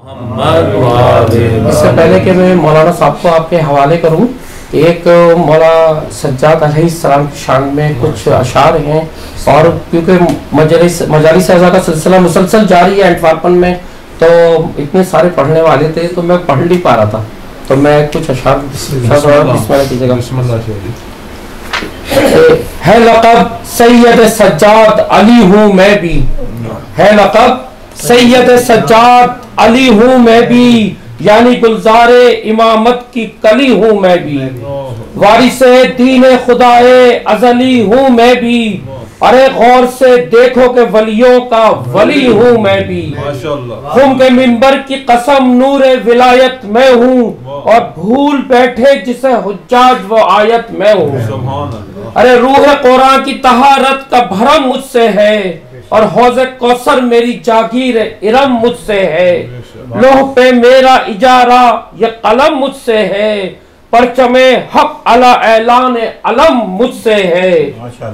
इससे पहले कि मैं मौलाना साहब को आपके हवाले करूं, एक मौला सज्जाद अलैहिस्सलाम की शान में कुछ अशार हैं, और क्योंकि मजालिस अज़ा का सिलसिला मुसलसल जारी है एंटवर्पन में, तो इतने सारे पढ़ने वाले थे तो मैं पढ़ नहीं पा रहा था, तो मैं कुछ अशार है। लक़ब सैयद सज्जाद अली हूँ मैं भी, है लक़ब सैयद सज्जाद अली हूँ मैं भी, यानी गुलजारे इमामत की कली हूँ मैं भी, वारिसे दीन खुदाए अजली हूँ मैं भी, अरे गौर से देखो के वलियों का वली हूँ मैं भी, खुम के मिंबर की कसम नूरे विलायत मैं हूँ, और भूल बैठे जिसे हुज्जाज वो आयत मैं हूँ, अरे रूह कुरान की तहारत का भरम मुझसे है, और हौज़े कौसर मेरी जागीर इरम मुझसे है, लोह पे मेरा इजारा ये कलम मुझसे है, परचमे हक अला ऐलान अलम मुझसे है,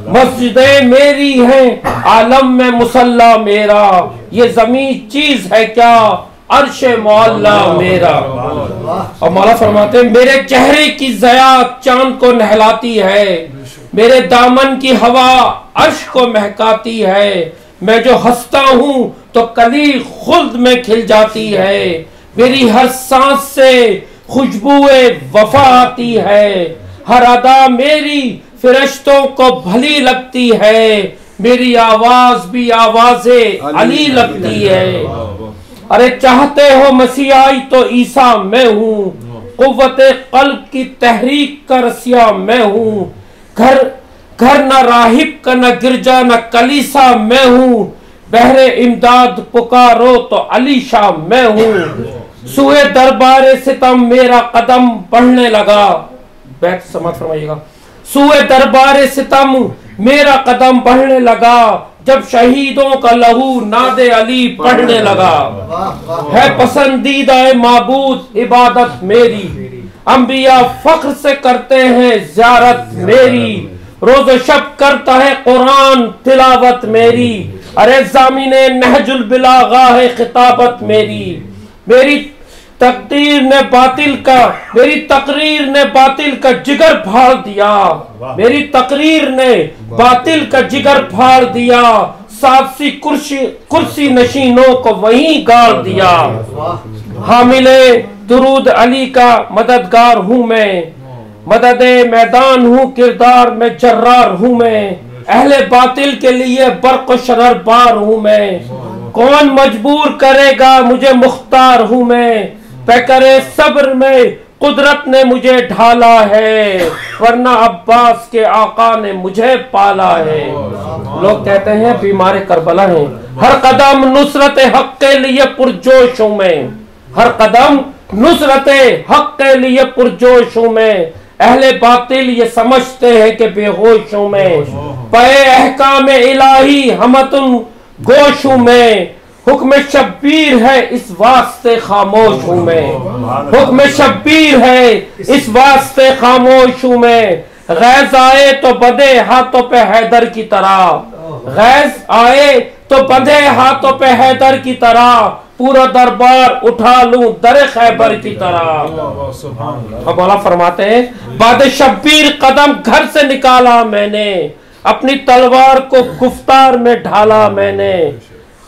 मस्जिदें मेरी हैं आलम में मुसल्ला मेरा, ये ज़मीन चीज है क्या अर्शे मौला मेरा। और मौला फरमाते हैं मेरे चेहरे की ज़या चांद को नहलाती है, मेरे दामन की हवा अर्श को महकाती है, मैं जो हंसता हूँ तो कली खुल्द में खिल जाती है, मेरी हर सांस से खुशबुए वफा आती है, हर अदा मेरी फरिश्तों को भली लगती है, मेरी आवाज भी आवाज़े अली लगती है, अरे चाहते हो मसीहाई तो ईसा मैं हूँ, कुव्वते कल्ब की तहरीक का रसिया मैं हूँ, घर घर न राहिब का न गिरजा न कलीसा मैं हूँ, बहरे इमदाद पुकारो तो अली शाह मैं हूँ, सुए दरबारे सितम मेरा कदम बढ़ने लगा, बैठ समाप्त फरमाइएगा, सुए दरबारे सितम मेरा कदम बढ़ने लगा, जब शहीदों का लहू नादे अली पढ़ने लगा, है पसंदीदा माबूद इबादत मेरी, अंबिया फख्र से करते हैं ज़ियारत मेरी, रोज़ शब करता है कुरान तिलावत मेरी, अरे ज़ामिने नहजुल बिलागा है खिताबत मेरी, मेरी तकरीर ने बातिल का जिगर फाड़ दिया, मेरी तकरीर ने बातिल का जिगर फाड़ दिया, साबसी कुर्सी नशीनों को वहीं गाड़ दिया, हामिले दुरूद अली का मददगार हूँ मैं, मददे मैदान हूँ किरदार में जर्रार हूँ मैं, अहले बातिल के लिए बर्क़ शरर बार हूँ मैं, कौन मजबूर करेगा मुझे मुख्तार हूँ मैं, पैकरे सब्र में कुदरत ने मुझे ढाला है, वरना अब्बास के आका ने मुझे पाला है। लोग कहते हैं बीमार करबला हैं, हर कदम नुसरत हक के लिए पुरजोश हूँ मैं, हर कदम नुसरत हक के लिए पुरजोश हूँ मैं, अहले बातिल ये समझते हैं कि बेहोश हूँ मैं, पे अहकाम इलाही हमतुन गोश हूँ मैं, हुक्म शब्बीर है इस वास्ते खामोश हूँ मैं, हुक्म शब्बीर है इस वास्ते खामोश हूँ मैं, गैज़ आए तो बंधे हाथों पे हैदर की तरह, गैज़ आए तो बंधे हाथों पे हैदर की तरह, पूरा दरबार उठा लूं दर खैबर की तरह। अब मौला फरमाते हैं बाद शब्बीर कदम घर से निकाला मैंने, अपनी तलवार को गुफ्तार में ढाला मैंने,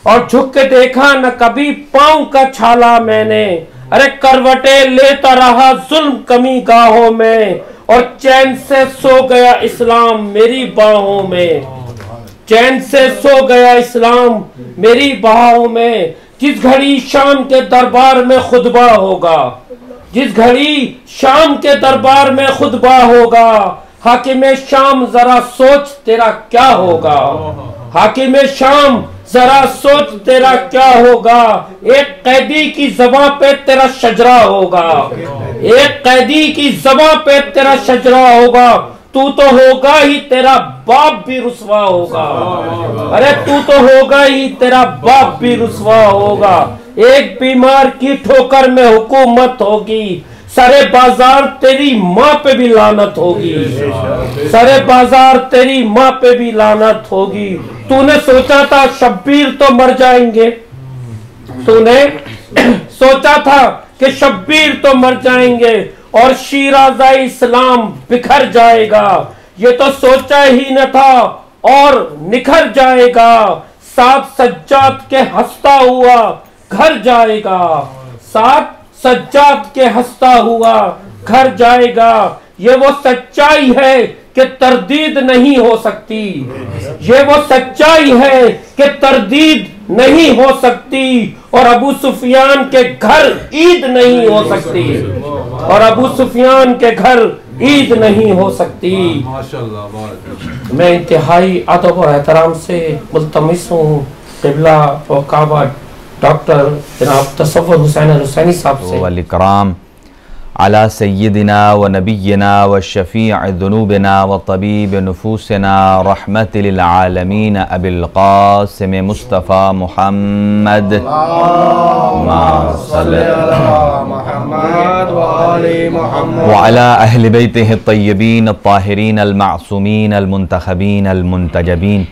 और झुक के देखा न कभी पांव का छाला मैंने, अरे करवटे लेता रहा जुल्म कमी गाहों में, और चैन से सो गया इस्लाम मेरी बाहों में, चैन से सो गया इस्लाम मेरी बाहों में, जिस घड़ी शाम के दरबार में खुतबा होगा, जिस घड़ी शाम के दरबार में खुतबा होगा, हाकिम शाम जरा सोच तेरा क्या होगा, हाकिम शाम जरा सोच तेरा क्या होगा, एक कैदी की ज़बां पे तेरा शजरा होगा, एक कैदी की ज़बां पे तेरा शजरा होगा, तू तो होगा ही तेरा बाप भी रुसवा होगा, अरे तू तो होगा ही तेरा बाप भी रुसवा होगा, एक बीमार की ठोकर में हुकूमत होगी, सारे बाजार तेरी माँ पे भी लानत होगी, सारे बाजार तेरी माँ पे भी लानत होगी, तूने सोचा था शब्बीर तो मर जाएंगे, तूने सोचा था कि शब्बीर तो मर जाएंगे और शीराज़ा इस्लाम बिखर जाएगा, ये तो सोचा ही न था और निखर जाएगा। साथ सज्जाद के हंसता हुआ घर जाएगा, साथ सज्जाद के हंसता हुआ घर जाएगा। ये वो सच्चाई है कि तरदीद नहीं हो सकती, ये वो सच्चाई है कि तरदीद नहीं हो सकती। और अबू सुफियान के घर ईद नहीं हो सकती, और अबू सुफियान के घर ईद नहीं हो सकती। मैं इंतहाई अदब और एहतराम से मुल्तमिस हूँ क़िबला व काबा डॉक्टर जनाब तसव्वुर हुसैन अल-हुसैनी साहब से वल-इकराम अला सय्यदिना व नबिय्यिना व शफ़ीअ ज़ुनूबिना व तबीब नुफूसिना रहमत लिल आलमीन अबिल क़ासिम मुस्तफ़ा मुहम्मद व अला अहले बैतिहि अत्तय्यबीन अत्ताहिरीन अल-मासूमीन अल-मुंतखबीन अल-मुंतजबीन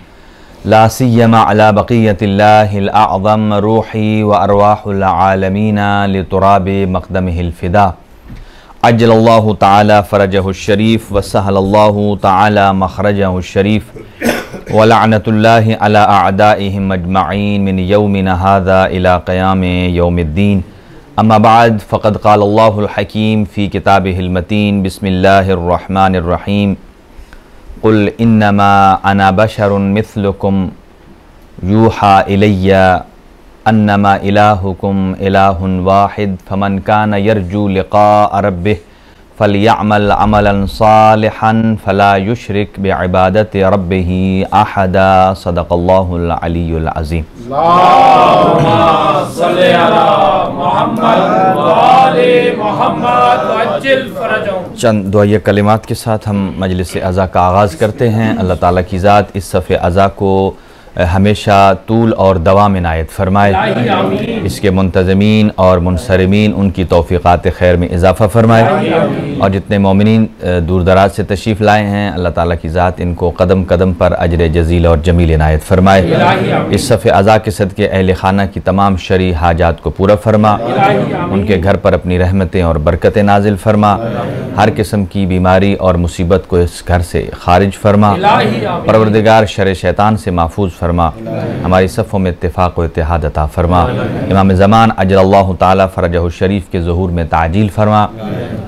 ला सिय्यमा अला बक़ियतिल्लाहिल अअज़म रूही व अरवाहुल आलमीन लितुराबि मक़दमिहिल फ़िदा अज्जलल्लाहु तआला फ़रजहु शरीफ व सहलल्लाहु तआला मख़रजहु शरीफ व लअनतुल्लाहि अला अअदाइहिम अजमईन मिन यौमिना हाज़ा इला क़याम यौमिद्दीन। अम्मा बाद फ़क़द क़ालल्लाहुल हकीम फ़ी किताबिहिल मतीन बिस्मिल्लाहिर रहमानिर रहीम क़ुल इन्नमा अना बशरुन मिस्लुकुम यूहा इलय्या अन्नमा इलाहुकुम इलाहुन वाहिद फमन कान यरजू लिक़ा रब्बिह फलयअमल अमलन सालिहन फला युशरिक बिइबादति रब्बिही अहदा। सदक़ल्लाहुल अलीयुल अज़ीम। अल्लाहुम्मा सल्लि अला मुहम्मद व आले मुहम्मद वअज्जिल फरजहुम। चंद दुआए कलिमात के साथ हम मजलिस अज़ा का आगाज़ करते हैं। अल्लाह ताला की ज़ात इस सफ़े अज़ा को हमेशा तूल और दवाम इनायत फरमाए, इसके मुंतज़मीन और मुनसरिमीन उनकी तौफ़ीक़ात खैर में इजाफ़ा फरमाए, और जितने मोमिनीन दूर दराज से तशरीफ़ लाए हैं अल्लाह ताला की ज़ात इनको कदम कदम पर अजर जज़ील और जमील इनायत फरमाए। इस सफ़े अज़ा के सदक़े अहले खाना की तमाम शरई हाजात को पूरा फरमा, उनके घर पर अपनी रहमतें और बरकतें नाजिल फरमा, हर किस्म की बीमारी और मुसीबत को इस घर से खारिज फरमा। परवरदिगार शर शैतान से महफूज फरमा, हमारी सफ़ों में इत्तिफ़ाक़ व इत्तिहाद अता फरमा। इमाम ज़मान अजलल्लाहु ताला फ़रजहु शरीफ के ज़ुहूर में ताजील फरमा,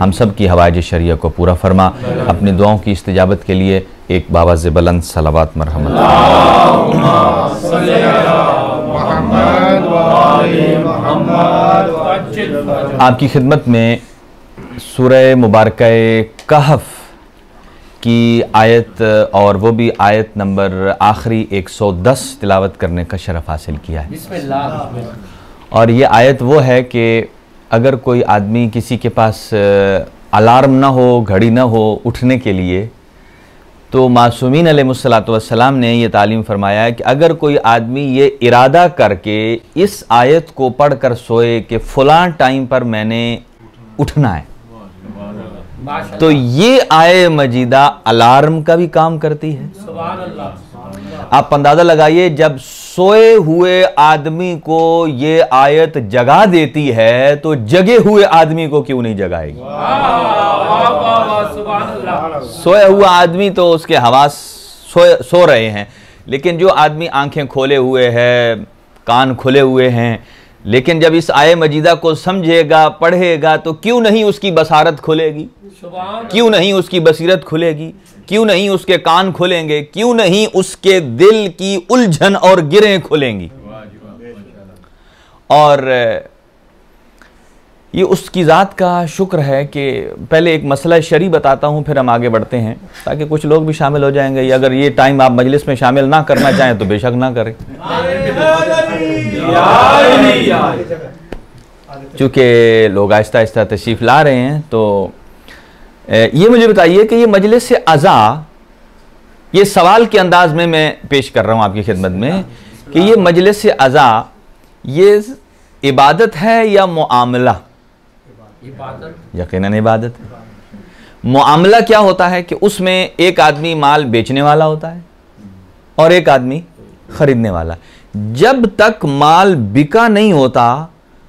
हम सब की हवाइज शरिया को पूरा फरमा। अपनी दुआओं की इस्तिजाबत के लिए एक बावाज़ बुलंद सलावत मरहमत। आपकी खिदमत में सूरह मुबारका कहफ़ की आयत और वो भी आयत नंबर आखिरी 110 तिलावत करने का शरफ़ हासिल किया है। और ये आयत वो है कि अगर कोई आदमी किसी के पास अलार्म ना हो, घड़ी ना हो उठने के लिए, तो मासूमीन अलैहिस्सलातु वस्सलाम ने ये तालीम फरमाया है कि अगर कोई आदमी ये इरादा करके इस आयत को पढ़ कर सोए कि फ़लाँ टाइम पर मैंने उठना है, तो ये आये मजीदा अलार्म का भी काम करती है। आप अंदाजा लगाइए, जब सोए हुए आदमी को ये आयत जगा देती है तो जगे हुए आदमी को क्यों नहीं जगाएगी। सोया हुआ आदमी तो उसके हवास सो रहे हैं, लेकिन जो आदमी आंखें खोले हुए है, कान खुले हुए हैं, लेकिन जब इस आये मजीदा को समझेगा, पढ़ेगा, तो क्यों नहीं उसकी बसारत खुलेगी, क्यों नहीं उसकी बसीरत खुलेगी, क्यों नहीं उसके कान खुलेंगे, क्यों नहीं उसके दिल की उलझन और गिरें खुलेंगी। और ये उसकी ज़ात का शुक्र है कि पहले एक मसला शरी बताता हूँ, फिर हम आगे बढ़ते हैं ताकि कुछ लोग भी शामिल हो जाएंगे। अगर ये टाइम आप मजलिस में शामिल ना करना चाहें तो बेशक ना करें, चूँकि लोग आहिस्ता आहिस्ता तशरीफ़ ला रहे हैं। तो ये मुझे बताइए कि ये मजलिस से अज़ा, ये सवाल के अंदाज में मैं पेश कर रहा हूँ आपकी खिदमत में कि ये मजलिस से अज़ा ये इबादत है या मुआमला? यकीनन इबादत है। मुआमला क्या होता है कि उसमें एक आदमी माल बेचने वाला होता है और एक आदमी खरीदने वाला। जब तक माल बिका नहीं होता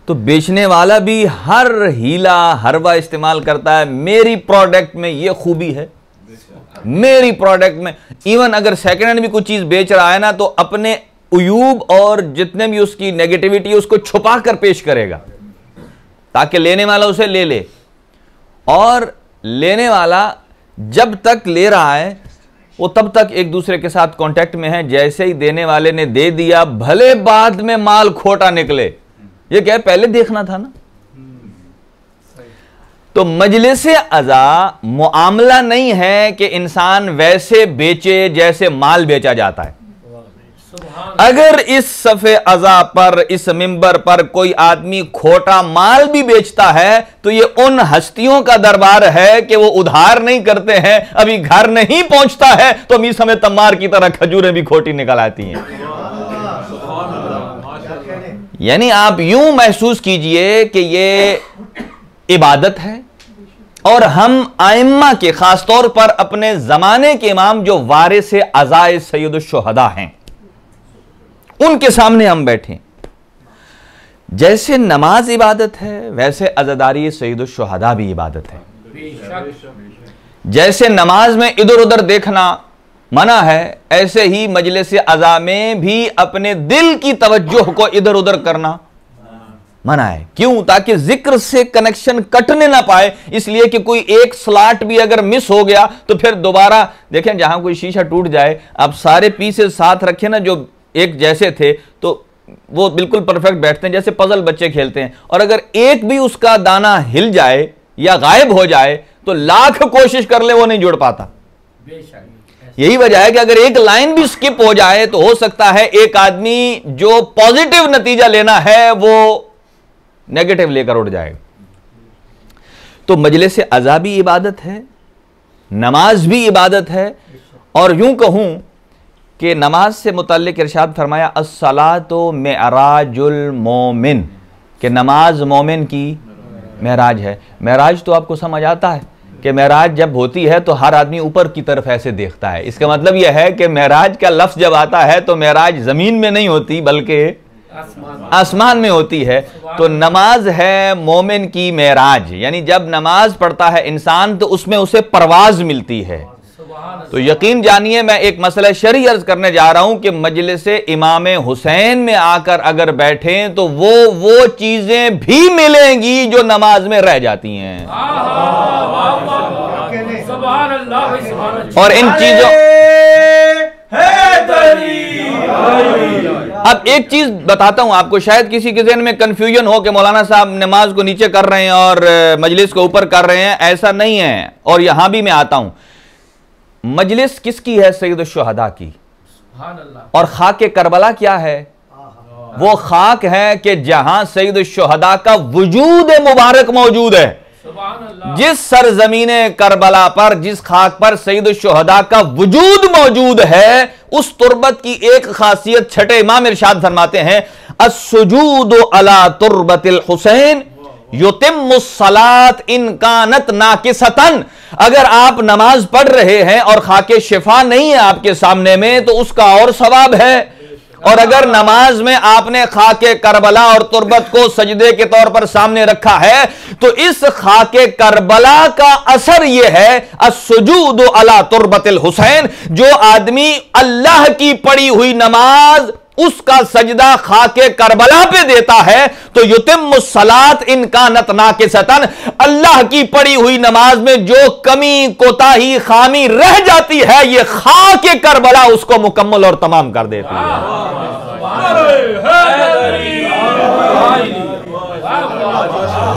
तो बेचने वाला भी हर हीला हरवा इस्तेमाल करता है, मेरी प्रोडक्ट में ये खूबी है, मेरी प्रोडक्ट में। इवन अगर सेकंड हैंड भी कुछ चीज बेच रहा है ना, तो अपने उयूब और जितने भी उसकी नेगेटिविटी है उसको छुपा कर पेश करेगा ताकि लेने वाला उसे ले ले। और लेने वाला जब तक ले रहा है वो तब तक एक दूसरे के साथ कांटेक्ट में है। जैसे ही देने वाले ने दे दिया, भले बाद में माल खोटा निकले, ये क्या है, पहले देखना था ना। तो मजलिस अज़ा मुआमला नहीं है कि इंसान वैसे बेचे जैसे माल बेचा जाता है। अगर इस सफ़े अज़ा पर, इस मिंबर पर कोई आदमी खोटा माल भी बेचता है तो ये उन हस्तियों का दरबार है कि वो उधार नहीं करते हैं, अभी घर नहीं पहुंचता है तो मीर समय तम्मार की तरह खजूरें भी खोटी निकल आती हैं। यानी आप यूं महसूस कीजिए कि ये इबादत है। और हम आइम्मा के, खासतौर पर अपने जमाने के इमाम जो वारिस अज़ाए सैयदुश शुहदा हैं, उनके सामने हम बैठे। जैसे नमाज इबादत है वैसे अज़ादारी सैयदुश शुहदा भी इबादत है। जैसे नमाज में इधर उधर देखना मना है, ऐसे ही मजलिस अज़ा में भी अपने दिल की तवज्जो को इधर उधर करना मना है। क्यों? ताकि जिक्र से कनेक्शन कटने ना पाए। इसलिए कि कोई एक स्लॉट भी अगर मिस हो गया तो फिर दोबारा देखें, जहां कोई शीशा टूट जाए, आप सारे पीसेस साथ रखें ना जो एक जैसे थे, तो वो बिल्कुल परफेक्ट बैठते हैं, जैसे पजल बच्चे खेलते हैं। और अगर एक भी उसका दाना हिल जाए या गायब हो जाए तो लाख कोशिश कर ले वो नहीं जुड़ पाता। यही वजह है कि अगर एक लाइन भी स्किप हो जाए तो हो सकता है एक आदमी जो पॉजिटिव नतीजा लेना है वो नेगेटिव लेकर उड़ जाएगा। तो मजलिस अज़ा भी इबादत है, नमाज भी इबादत है। और यूं कहूं कि नमाज से मुतल्लिक इरशाद फरमाया अस्सलातु मेअराजुल मोमिन, कि नमाज मोमिन की मेराज है। मेराज तो आपको समझ आता है कि मेराज जब होती है तो हर आदमी ऊपर की तरफ ऐसे देखता है। इसका मतलब यह है कि मेराज का लफ्ज जब आता है तो मेराज जमीन में नहीं होती बल्कि आसमान में होती है। तो नमाज है मोमिन की मेराज, यानी जब नमाज पढ़ता है इंसान तो उसमें उसे परवाज मिलती है। तो यकीन जानिए, मैं एक मसला शरई अर्ज करने जा रहा हूं कि मजलिस इमाम हुसैन में आकर अगर बैठें तो वो चीजें भी मिलेंगी जो नमाज में रह जाती हैं। और इन चीजों, अब एक चीज बताता हूं आपको, शायद किसी के ज़हन में कंफ्यूजन हो कि मौलाना साहब नमाज को नीचे कर रहे हैं और मजलिस को ऊपर कर रहे हैं। ऐसा नहीं है। और यहां भी मैं आता हूं, मजलिस किसकी है? सैयदुश शुहदा की। और खाके करबला क्या है? वो खाक है कि जहां सैयदुश शुहदा का वजूद मुबारक मौजूद है। जिस सरजमीने करबला पर, जिस खाक पर सैयदुश शुहदा का वजूद मौजूद है, उस तुर्बत की एक खासियत छठे इमाम इरशाद फरमाते हैं अस्सुजूदु अला तुर्बतिल हुसैन युतिम्मुस्सलात इन कानत नाकिसतन। अगर आप नमाज पढ़ रहे हैं और खाके शिफा नहीं है आपके सामने में तो उसका और सवाब है। और अगर नमाज में आपने खाके करबला और तुर्बत को सजदे के तौर पर सामने रखा है तो इस खाके करबला का असर यह है अस्सुजूदु अला तुर्बतिल हुसैन। जो आदमी अल्लाह की पढ़ी हुई नमाज उसका सजदा खाके करबला पे देता है तो युतिम्मुस्सलात इन कानत नाकिसतन, अल्लाह की पढ़ी हुई नमाज में जो कमी कोताही खामी रह जाती है ये खाके करबला उसको मुकम्मल और तमाम कर देती है।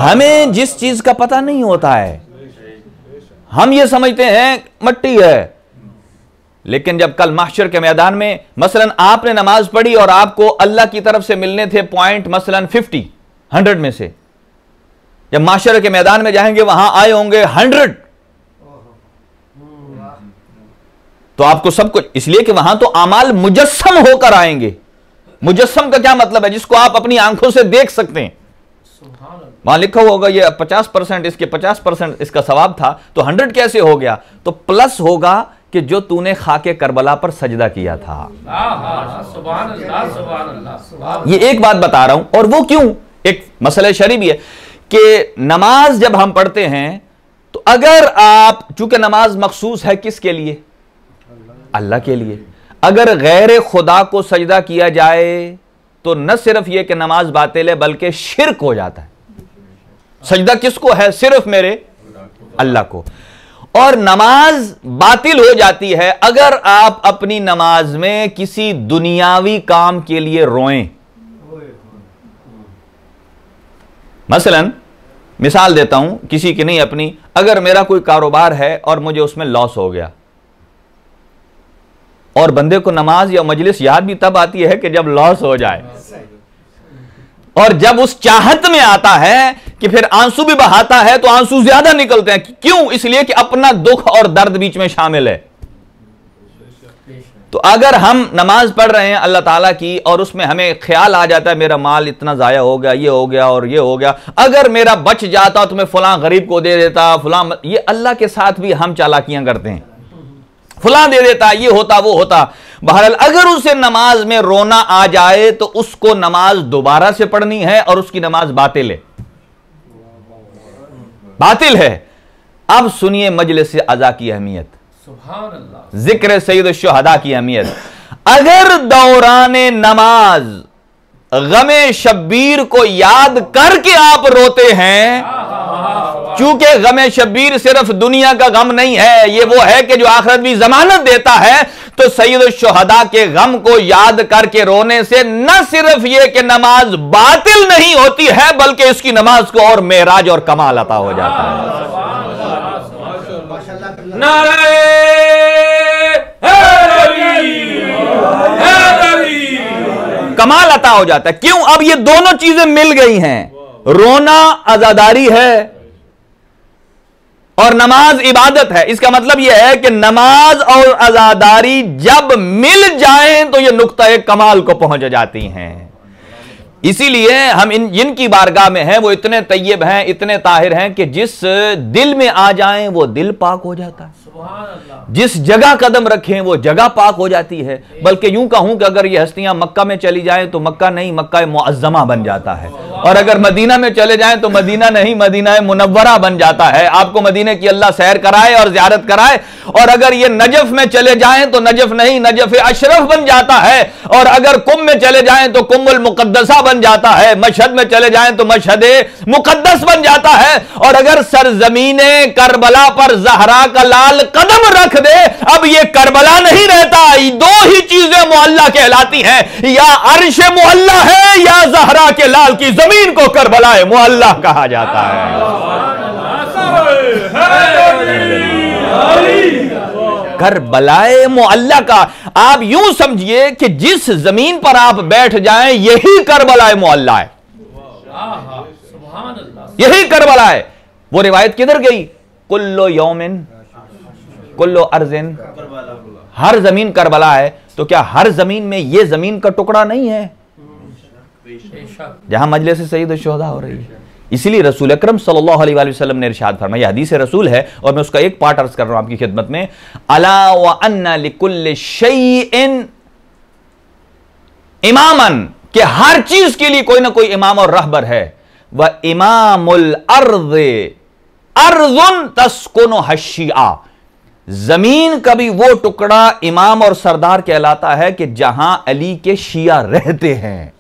हमें जिस चीज का पता नहीं होता है हम ये समझते हैं मट्टी है, लेकिन जब कल महशर के मैदान में मसलन आपने नमाज पढ़ी और आपको अल्लाह की तरफ से मिलने थे पॉइंट मसलन 100 में से, जब महशर के मैदान में जाएंगे वहां आए होंगे 100, तो आपको सब कुछ, इसलिए कि वहां तो अमाल मुजस्सम होकर आएंगे। मुजस्सम का क्या मतलब है? जिसको आप अपनी आंखों से देख सकते हैं। वहां लिखा होगा ये 50% इसके 50% इसका सवाब था, तो 100 कैसे हो गया? तो प्लस होगा कि जो तूने खाके करबला पर सजदा किया था। ये एक बात बता रहा हूं। और वो क्यों? एक मसला शरई भी है कि नमाज जब हम पढ़ते हैं तो अगर आप, चूंकि नमाज मखसूस है किसके लिए, अल्लाह के लिए, अगर गैर खुदा को सजदा किया जाए तो न सिर्फ यह कि नमाज बातिल है बल्कि शिर्क हो जाता है। सजदा किसको है, सिर्फ मेरे अल्लाह को। और नमाज बातिल हो जाती है अगर आप अपनी नमाज में किसी दुनियावी काम के लिए रोएं। मसलन मिसाल देता हूं, किसी की नहीं अपनी, अगर मेरा कोई कारोबार है और मुझे उसमें लॉस हो गया, और बंदे को नमाज या मजलिस याद भी तब आती है कि जब लॉस हो जाए, और जब उस चाहत में आता है कि फिर आंसू भी बहाता है तो आंसू ज्यादा निकलते हैं। क्यों? इसलिए कि अपना दुख और दर्द बीच में शामिल है। तो अगर हम नमाज पढ़ रहे हैं अल्लाह ताला की और उसमें हमें ख्याल आ जाता है मेरा माल इतना जाया हो गया, ये हो गया और ये हो गया, अगर मेरा बच जाता तो मैं फलां गरीब को दे देता, फलां, ये अल्लाह के साथ भी हम चालाकियां करते हैं, फलां दे देता, ये होता वो होता। बहरहाल अगर उसे नमाज में रोना आ जाए तो उसको नमाज दोबारा से पढ़नी है और उसकी नमाज बातिल है, बातिल है। अब सुनिए मजलिस अज़ा की अहमियत, जिक्र सैयद शुहदा की अहमियत। अगर दौराने नमाज गमे शब्बीर को याद करके आप रोते हैं, चूंकि गमे शब्बीर सिर्फ दुनिया का गम नहीं है, ये वो है कि जो आखिरत भी जमानत देता है, तो सैयद शुहदा के गम को याद करके रोने से न सिर्फ ये कि नमाज बातिल नहीं होती है बल्कि इसकी नमाज को और मेराज और कमाल अता हो जाता है। कमाल अता हो जाता है। क्यों? अब ये दोनों चीजें मिल गई हैं, रोना अज़ादारी है और नमाज इबादत है। इसका मतलब यह है कि नमाज और अज़ादारी जब मिल जाएं तो ये नुक्ता कमाल को पहुंच जाती हैं। इसीलिए हम जिनकी बारगाह में हैं वो इतने तैयब हैं, इतने ताहिर हैं कि जिस दिल में आ जाएं वो दिल पाक हो जाता है, जिस जगह कदम रखें वो जगह पाक हो जाती है। बल्कि यूं कहूं कि अगर ये हस्तियां मक्का में चली जाएं तो मक्का नहीं, मक्का मुअज्जमा बन जाता है, और अगर मदीना में चले जाएं तो मदीना नहीं, मदीना मुनव्वरा बन जाता है। आपको मदीने की अल्लाह सैर कराए और ज़ियारत कराए। और अगर ये नजफ में चले जाएं तो नजफ नहीं, नजफ अशरफ बन जाता है। और अगर कुम में चले जाएं तो कुम्मुल मुकद्दसा बन जाता है। मशहद में चले जाएं तो मशहद मुकद्दस बन जाता है। और अगर सरजमीने करबला पर ज़हरा का लाल कदम रख दे, अब ये करबला नहीं रहता। दो ही चीजें मुअल्ला कहलाती हैं, या अर्श मुअल्ला है या ज़हरा के लाल की जमीन को करबला मुअल्ला कहा जाता है। करबलाए मुअल्ला का आप यूं समझिए कि जिस जमीन पर आप बैठ जाएं यही करबलाए मुअल्ला है, यही करबला है। वो रिवायत किधर गई? कुल्लो यौमिन कुल्लो अर्जिन, हर जमीन करबला है। तो क्या हर जमीन में ये जमीन का टुकड़ा नहीं है जहां मजलिस सैयद शुहदा हो रही है? इसीलिए रसूल अकरम सल्लल्लाहु अलैहि वसल्लम ने इरशाद फरमाया, हदीस रसूल है और मैं उसका एक पार्ट अर्ज कर रहा हूं आपकी खिदमत में, अला व अन्ना लिकुल्लि शैइन इमामन, कि हर चीज के लिए कोई ना कोई इमाम और रहबर है। व इमामुल अर्ज़ अर्ज़ुन तस्कुनु हश्शिआ, जमीन का भी वो टुकड़ा इमाम और सरदार कहलाता है कि जहां अली के शिया रहते हैं,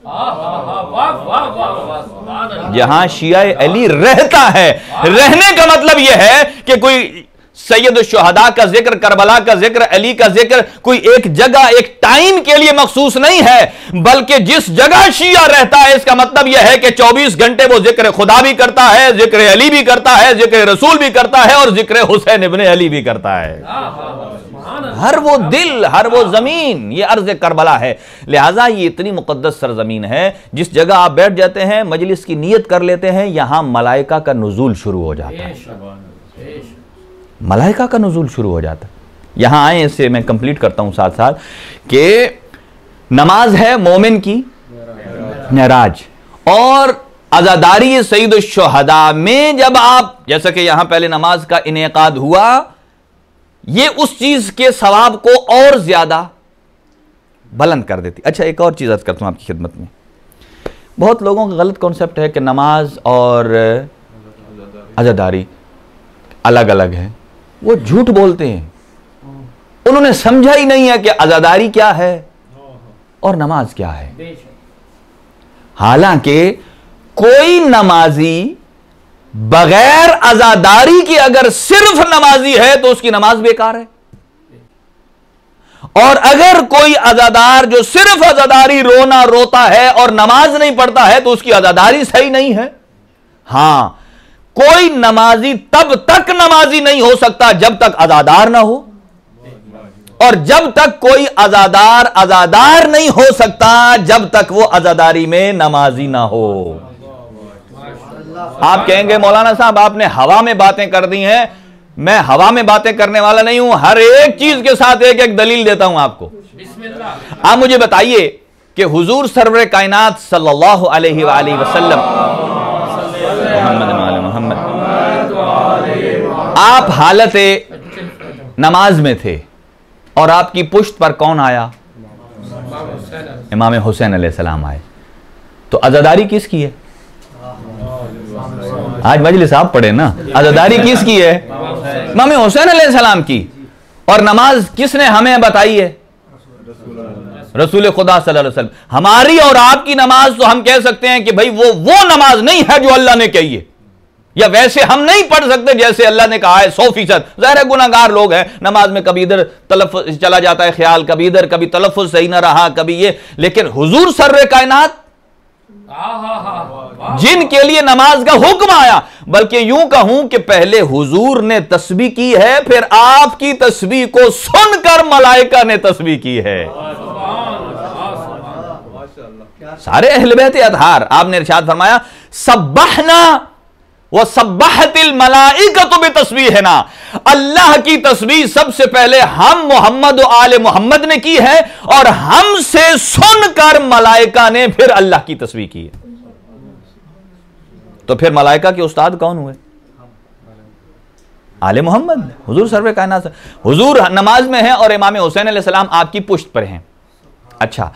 जहां शिया अली रहता है। रहने का मतलब यह है कि कोई सैयद शुहदा का जिक्र, करबला का जिक्र, अली का जिक्र कोई एक जगह एक टाइम के लिए मखसूस नहीं है, बल्कि जिस जगह शिया रहता है इसका मतलब यह है कि 24 घंटे वो जिक्र खुदा भी करता है, जिक्र अली भी करता है, जिक्र रसूल भी करता है और जिक्र हुसैन इब्ने अली भी करता है। हर वो दिल, हर वो जमीन, ये अर्ज़ करबला है। लिहाजा ये इतनी मुकद्दस सरजमीन है, जिस जगह आप बैठ जाते हैं, मजलिस की नियत कर लेते हैं, यहां मलाइका का नुज़ूल शुरू हो जाता है, मलाइका का नुज़ूल शुरू हो जाता है। यहां आए, इससे मैं कंप्लीट करता हूं साथ साथ कि नमाज है मोमिन की मेराज, और अज़ादारी सैयद शुहदा में जब आप, जैसा कि यहां पहले नमाज का इनेकाद हुआ, ये उस चीज के सवाब को और ज्यादा बुलंद कर देती। अच्छा, एक और चीज अर्ज करता हूं आपकी खिदमत में, बहुत लोगों का गलत कॉन्सेप्ट है कि नमाज और अज़ादारी अलग अलग है। वो झूठ बोलते हैं, उन्होंने समझा ही नहीं है कि अज़ादारी क्या है और नमाज क्या है। हालांकि कोई नमाजी बगैर अज़ादारी के अगर सिर्फ नमाजी है तो उसकी नमाज बेकार है, और अगर कोई अज़ादार जो सिर्फ अज़ादारी रोना रोता है और नमाज नहीं पढ़ता है तो उसकी अज़ादारी सही नहीं है। हां, कोई नमाजी तब तक नमाजी नहीं हो सकता जब तक अज़ादार ना हो, और जब तक कोई अज़ादार नहीं हो सकता जब तक वो अज़ादारी में नमाजी ना हो। आप कहेंगे मौलाना साहब आपने हवा में बातें कर दी हैं। मैं हवा में बातें करने वाला नहीं हूं, हर एक चीज के साथ एक एक दलील देता हूं आपको। आप मुझे बताइए कि हुजूर सरवर कायनात सल्लल्लाहु अलैहि वसल्लम मोहम्मद, आप हालत नमाज में थे और आपकी पुश्त पर कौन आया? इमाम हुसैन अलैहिस्सलाम आए। तो अज़ादारी किसकी है? आज मजलिस आप पढ़े ना, अज़ादारी किसकी है? इमाम हुसैन अलैहिस्सलाम की। और नमाज किसने हमें बताई है? रसूल खुदा सल्लल्लाहु अलैहि वसल्लम। हमारी और आपकी नमाज तो हम कह सकते हैं कि भाई वो नमाज नहीं है जो अल्लाह ने कही है, या वैसे हम नहीं पढ़ सकते जैसे अल्लाह ने कहा है 100%। ज़ाहिर गुनाहगार लोग हैं, नमाज में कभी इधर तलफ़्फ़ुज़ चला जाता है ख्याल, कभी इधर, कभी तलफ़्फ़ुज़ सही ना रहा, कभी ये। लेकिन हुजूर सर्रे कायनात जिनके लिए नमाज का हुक्म आया, बल्कि यूं कहूं कि पहले हुजूर ने तस्बीह की है, फिर आपकी तस्बीह को सुनकर मलाइका ने तस्बीह की है। सारे अहले बैत अतहार, आपने इरशाद फरमाया सब्बहना व सब्बहतिल मलाइकतु बितस्बीहिना। अल्लाह की तस्बीह सबसे पहले हम मोहम्मद और आले मोहम्मद ने की है, और हमसे सुनकर मलाइका ने फिर अल्लाह की तस्बीह की है। तो फिर मलाइका के उस्ताद कौन हुए? आले मोहम्मद, हुजूर सर्वे कायनात। हुजूर नमाज में हैं और इमाम हुसैन अलैहिस्सलाम आपकी पुश्त पर हैं। अच्छा,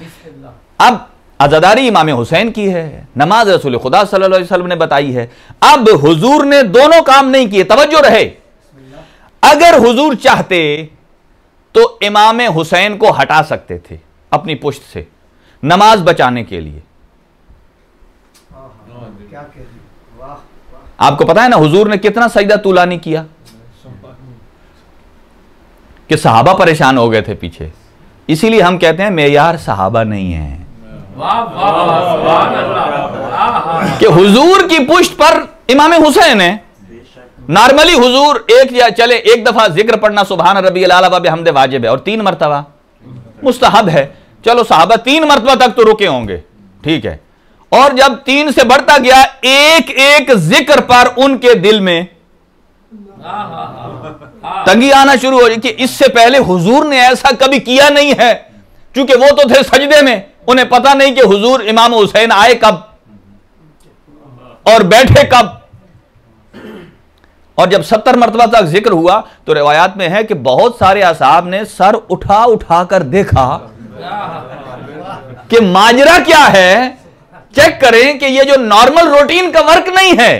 अब अज़ादारी इमाम हुसैन की है, नमाज रसूल खुदा सल्लल्लाहु अलैहि वसल्लम ने बताई है। अब हुजूर ने दोनों काम नहीं किए, तवज्जो रहे। अगर हुजूर चाहते तो इमाम हुसैन को हटा सकते थे अपनी पुश्त से नमाज बचाने के लिए। आपको पता है ना हुजूर ने कितना सजदा तूलानी किया कि सहाबा परेशान हो गए थे पीछे। इसीलिए हम कहते हैं मेयार सहाबा नहीं है, कि हुजूर की पुश्त पर इमाम हुसैन है। नॉर्मली हुजूर एक दफा जिक्र पढ़ना सुभान रब्बियल आला व बिहम्दि वाजिब है, और 3 मरतबा मुस्तहब है। चलो साहबा 3 मरतबा तक तो रुके होंगे, ठीक है। और जब 3 से बढ़ता गया, एक एक जिक्र पर उनके दिल में तंगी आना शुरू हो गई कि इससे पहले हुजूर ने ऐसा कभी किया नहीं है। क्योंकि वो तो थे सजदे में, उन्हें पता नहीं कि हुजूर इमाम हुसैन आए कब और बैठे कब। और जब 70 मरतबा तक जिक्र हुआ तो रिवायात में है कि बहुत सारे असहाब ने सर उठा उठा कर देखा कि माजरा क्या है, चेक करें कि ये जो नॉर्मल रूटीन का वर्क नहीं है।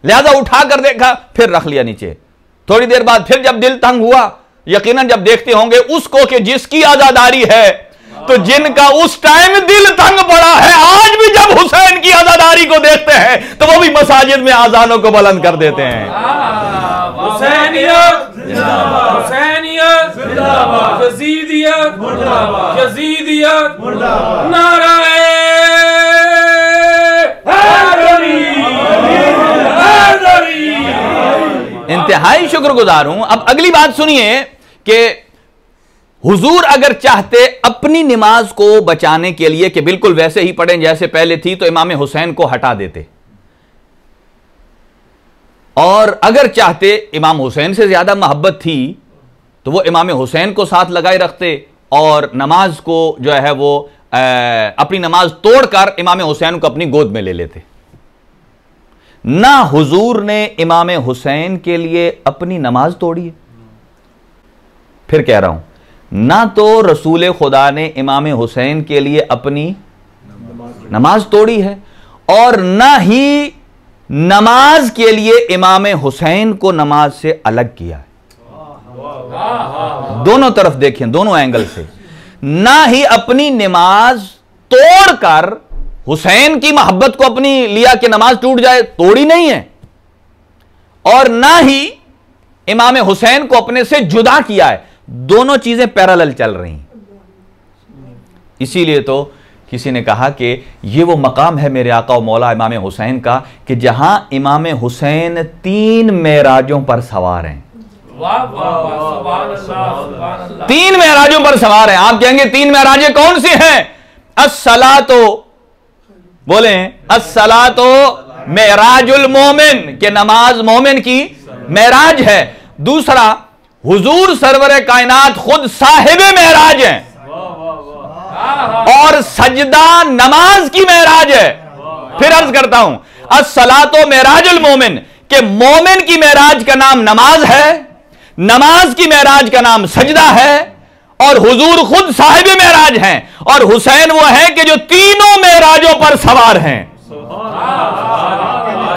लिहाजा उठा कर देखा, फिर रख लिया नीचे। थोड़ी देर बाद फिर जब दिल तंग हुआ, यकीनन जब देखते होंगे उसको कि जिसकी आजादारी है, तो जिनका उस टाइम दिल तंग पड़ा है, आज भी जब हुसैन की आजादारी को देखते हैं तो वो भी मसाजिद में आजानों को बुलंद कर देते हैं। हुसैनियत जिंदाबाद, हुसैनियत जिंदाबाद, यजीदियत मुर्दाबाद, यजीदियत मुर्दाबाद, नाराए इंतहाई शुक्रगुजार हूं। अब अगली बात सुनिए कि हुजूर अगर चाहते अपनी नमाज को बचाने के लिए कि बिल्कुल वैसे ही पढ़ें जैसे पहले थी, तो इमाम हुसैन को हटा देते, और अगर चाहते इमाम हुसैन से ज्यादा मोहब्बत थी तो वो इमाम हुसैन को साथ लगाए रखते और नमाज को जो है वो अपनी नमाज तोड़कर इमाम हुसैन को अपनी गोद में ले लेते। ना हुजूर ने इमाम हुसैन के लिए अपनी नमाज तोड़ी है, फिर कह रहा हूं, ना तो रसूल खुदा ने इमाम हुसैन के लिए अपनी नमाज तोड़ी है, और ना ही नमाज के लिए इमाम हुसैन को नमाज से अलग किया है। दोनों तरफ देखें, दोनों एंगल से। ना ही अपनी नमाज तोड़कर हुसैन की मोहब्बत को अपनी लिया कि नमाज टूट जाए, तोड़ी नहीं है, और ना ही इमाम हुसैन को अपने से जुदा किया है। दोनों चीजें पैरेलल चल रही हैं। इसीलिए तो किसी ने कहा कि यह वो मकाम है मेरे आका और मौला इमाम हुसैन का कि जहां इमाम हुसैन 3 मेराजों पर सवार हैं। वाह वाह वाह, सुभान अल्लाह, सुभान अल्लाह। 3 मेराजों पर सवार हैं। आप कहेंगे 3 मेराजें कौन सी हैं? अस्सलातो, बोले अस्सलातो मेराजुल मोमिन, के नमाज मोमिन की मेराज है। दूसरा, हुजूर सरवरे कायनात खुद साहिबे मेराज हैं, और सजदा नमाज की मेराज है। फिर अर्ज करता हूं, अस्सलातो मेराजुल मोमिन, के मोमिन की मेराज का नाम नमाज है, नमाज की मेराज का नाम सजदा है, और हुजूर खुद साहिब मेराज हैं, और हुसैन वो है कि जो तीनों मेराजों पर सवार हैं।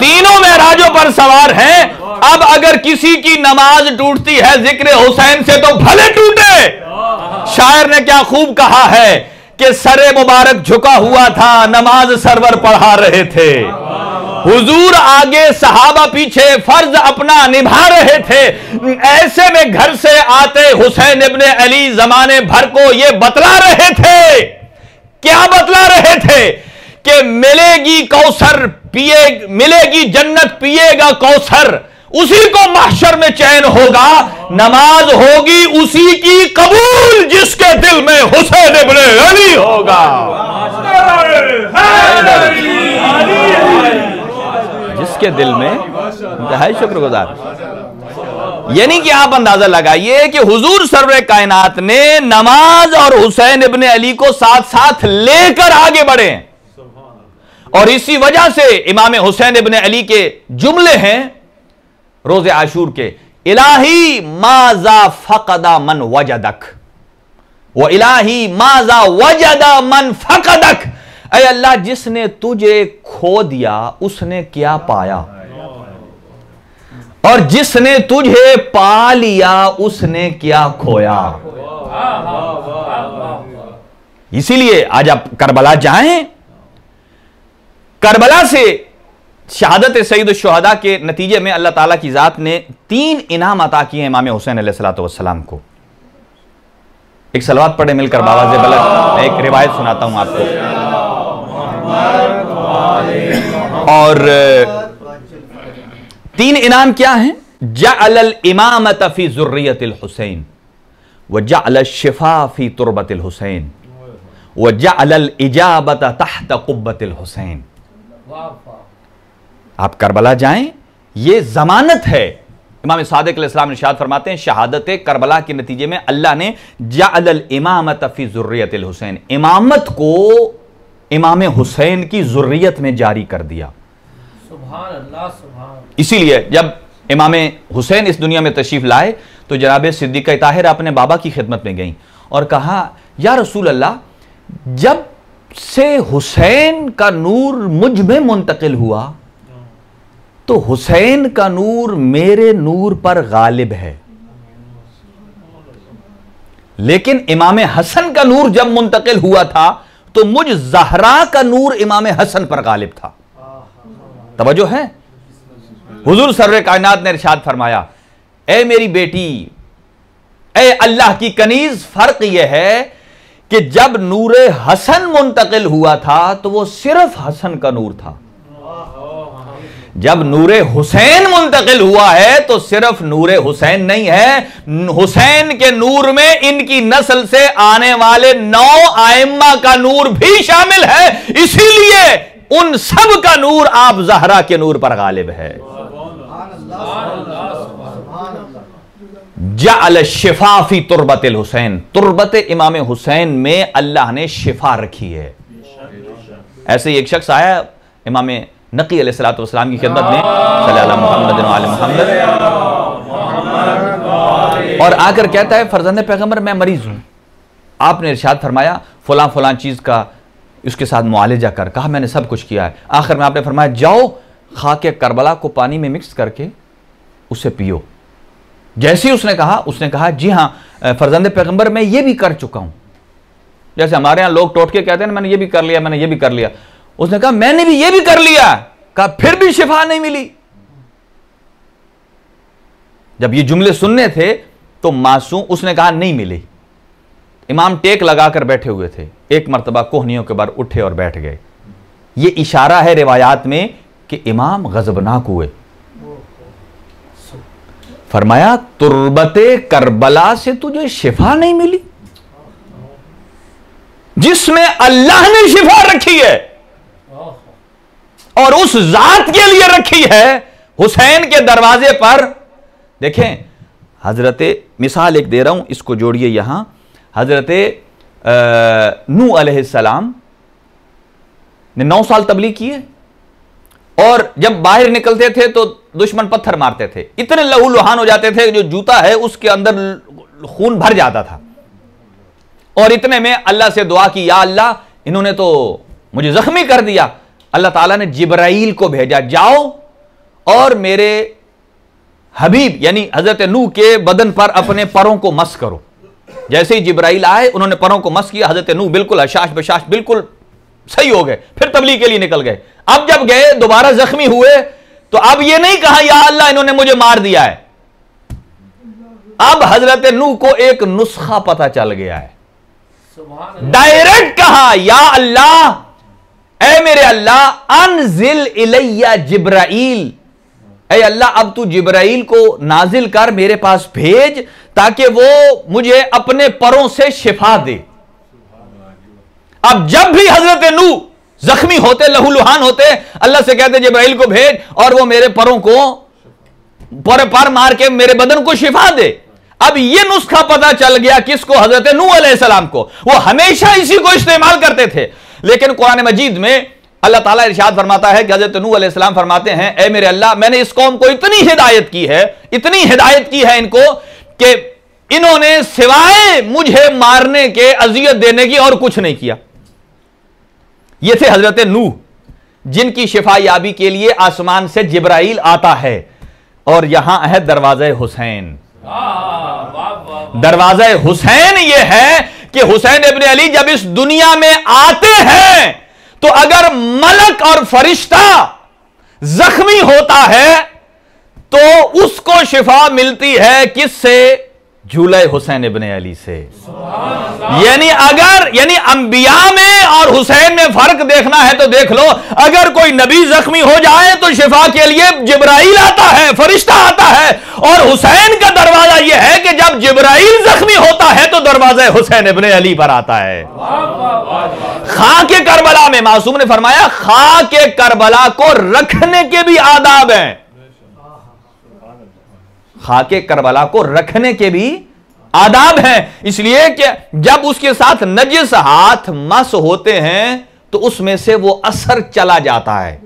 तीनों मेराजों पर सवार हैं। अब अगर किसी की नमाज टूटती है जिक्र हुसैन से तो भले टूटे। शायर ने क्या खूब कहा है कि सरे मुबारक झुका हुआ था, नमाज सरवर पढ़ा रहे थे, हुजूर आगे सहाबा पीछे फर्ज अपना निभा रहे थे। ऐसे में घर से आते हुसैन इब्ने अली जमाने भर को ये बतला रहे थे। क्या बतला रहे थे? कि मिलेगी कौसर पिए, मिलेगी जन्नत पिएगा कौसर, उसी को महशर में चैन होगा, नमाज होगी उसी की कबूल जिसके दिल में हुसैन इब्ने अली होगा। जिसके दिल में इंतहाई शुक्रगुजार। यानी कि आप अंदाजा लगाइए कि हुजूर सरवरे कायनात ने नमाज और हुसैन इब्ने अली को साथ साथ लेकर आगे बढ़े, और इसी वजह से इमाम हुसैन इब्ने अली के जुमले हैं रोजे आशूर के, इलाही माजा फकदा मन वजदक, वो इलाही माजा वजदा मन फकदक, ऐ अल्लाह जिसने तुझे खो दिया उसने क्या पाया, और जिसने तुझे पा लिया उसने क्या खोया। इसीलिए आज आप करबला जाएं, करबला से शहादत सईद शुहदा के नतीजे में अल्लाह ताला की जात ने 3 इनाम अता किए इमाम हुसैन अलैहिस्सलातु वस्सलाम को। एक सलवात पढ़े मिलकर बाबा से बलद। मैं एक रिवायत सुनाता हूं आपको, और 3 इनाम क्या हैं? जअल इमामत फी ज़ुर्रियतिल हुसैन, व जअल शिफा फी तुरबतिल हुसैन, व जअल इजाबत तहत कुब्बतिल हुसैन। आप करबला जाएं, ये जमानत है। इमाम सादिक अलैहिस्सलाम इरशाद फरमाते हैं, शहादत करबला के नतीजे में अल्लाह ने जअल इमामत फी ज़ुर्रियतिल हुसैन, इमामत को इमाम हुसैन की ज़ुर्रियत में जारी कर दिया। सुभान अल्लाह, सुभान। इसीलिए जब इमाम हुसैन इस दुनिया में तशरीफ लाए तो जनाब सिद्दीक़ा ताहिरा अपने बाबा की खिदमत में गईं और कहा, या रसूल अल्लाह, जब से हुसैन का नूर मुझ में मुंतकिल हुआ तो हुसैन का नूर मेरे नूर पर गालिब है, लेकिन इमाम हसन का नूर जब मुंतकिल हुआ था तो मुझ ज़हरा का नूर इमाम हसन पर गालिब था। तवज्जो है? हुजूर सर्रे कायनात ने इरशाद फरमाया, ए मेरी बेटी, ए अल्लाह की कनीज, फर्क यह है कि जब नूरे हसन मुंतकिल हुआ था तो वो सिर्फ हसन का नूर था, जब नूरे हुसैन मुंतकिल हुआ है तो सिर्फ नूरे हुसैन नहीं है, हुसैन के नूर में इनकी नस्ल से आने वाले 9 आइम्मा का नूर भी शामिल है। इसीलिए उन सब का नूर आप ज़हरा के नूर पर गालिब है। जअल शिफा फी तुरबतिल हुसैन, तुरबत इमाम हुसैन में अल्लाह ने शिफा रखी है। ऐसे ही एक शख्स आया इमाम नकी अलैहिस्सलातु वस्सलाम की खिदमत में, सल्लल्लाहु मुहम्मद व आले मुहम्मद, और आकर कहता है, फरजंद पैगंबर मैं मरीज हूं, आपने इरशाद फरमाया फलां फलां चीज का उसके साथ मुआलजा कर। कहा मैंने सब कुछ किया है। आखिर में आपने फरमाया जाओ खाके करबला को पानी में मिक्स करके उसे पियो। जैसे ही उसने कहा जी हाँ फर्जंद पैगंबर मैं ये भी कर चुका हूं। जैसे हमारे यहां लोग टोटके कहते हैं मैंने ये भी कर लिया, मैंने ये भी कर लिया। उसने कहा मैंने भी ये भी कर लिया। कहा फिर भी शिफा नहीं मिली। जब ये जुमले सुनने थे तो मासूम उसने कहा नहीं मिली। इमाम टेक लगाकर बैठे हुए थे। एक मर्तबा कोहनियों के बाद उठे और बैठ गए। ये इशारा है रिवायात में कि इमाम गजबनाक हुए। फरमाया तुर्बते करबला से तुझे शिफा नहीं मिली, जिसमें अल्लाह ने शिफा रखी है और उस जात के लिए रखी है। हुसैन के दरवाजे पर देखें, हजरते मिसाल एक दे रहा हूं, इसको जोड़िए यहां। हजरते नूह अलैहिस्सलाम ने 9 साल तबलीग किए और जब बाहर निकलते थे तो दुश्मन पत्थर मारते थे, इतने लहूलुहान हो जाते थे जो जूता है उसके अंदर खून भर जाता था। और इतने में अल्लाह से दुआ की, या अल्लाह इन्होंने तो मुझे जख्मी कर दिया। अल्लाह ताला ने जिब्राइल को भेजा, जाओ और मेरे हबीब यानी हजरत नूह के बदन पर अपने परों को मस करो। जैसे ही जिब्राइल आए उन्होंने परों को मस किया। हजरत नूह बिल्कुल हशाश बशाश बिल्कुल सही हो गए। फिर तबलीग के लिए निकल गए। अब जब गए दोबारा जख्मी हुए तो अब ये नहीं कहा या अल्लाह इन्होंने मुझे मार दिया है। अब हजरत नूह को एक नुस्खा पता चल गया है। डायरेक्ट कहा या अल्लाह, ऐ मेरे अल्लाह, अनजिल इलैया जिब्राइल, ऐ अल्लाह अब तू जिब्राइल को नाजिल कर मेरे पास भेज ताकि वो मुझे अपने परों से शिफा दे। अब जब भी हजरत नूह जख्मी होते, लहूलुहान होते, अल्लाह से कहते जिब्राइल को भेज और वो मेरे परों को पर मार के मेरे बदन को शिफा दे। अब ये नुस्खा पता चल गया किसको? हजरत नूह अलैहिस्सलाम को। वो हमेशा इसी को इस्तेमाल करते थे। लेकिन कुरान मजीद में अल्लाह ताला इरशाद फरमाता है कि हजरत नूह अलैहिस्सलाम फरमाते हैं, ऐ मेरे अल्लाह मैंने इस कौम को इतनी हिदायत की है, इतनी हिदायत की है इनको कि इन्होंने सिवाय मुझे मारने के, अजियत देने की और कुछ नहीं किया। ये थे हजरत नूह जिनकी शिफा याबी के लिए आसमान से जिब्राइल आता है। और यहां है दरवाज़े हुसैन। दरवाज़े हुसैन ये है कि हुसैन इब्न अली जब इस दुनिया में आते हैं तो अगर मलक और फरिश्ता जख्मी होता है तो उसको शिफा मिलती है किससे? झूले हुसैन इब्न अली से। यानी अंबिया में और हुसैन में फर्क देखना है तो देख लो। अगर कोई नबी जख्मी हो जाए तो शिफा के लिए जिब्राइल आता है, फरिश्ता आता है। और हुसैन का दरवाजा यह है कि जब जिब्राइल जख्मी होता है तो दरवाजा हुसैन इब्न अली पर आता है। खाके करबला में मासूम ने फरमाया खाके करबला को रखने के भी आदाब हैं। खाके करबला को रखने के भी आदाब हैं। इसलिए कि जब उसके साथ नजिस हाथ मस होते हैं तो उसमें से वो असर चला जाता है।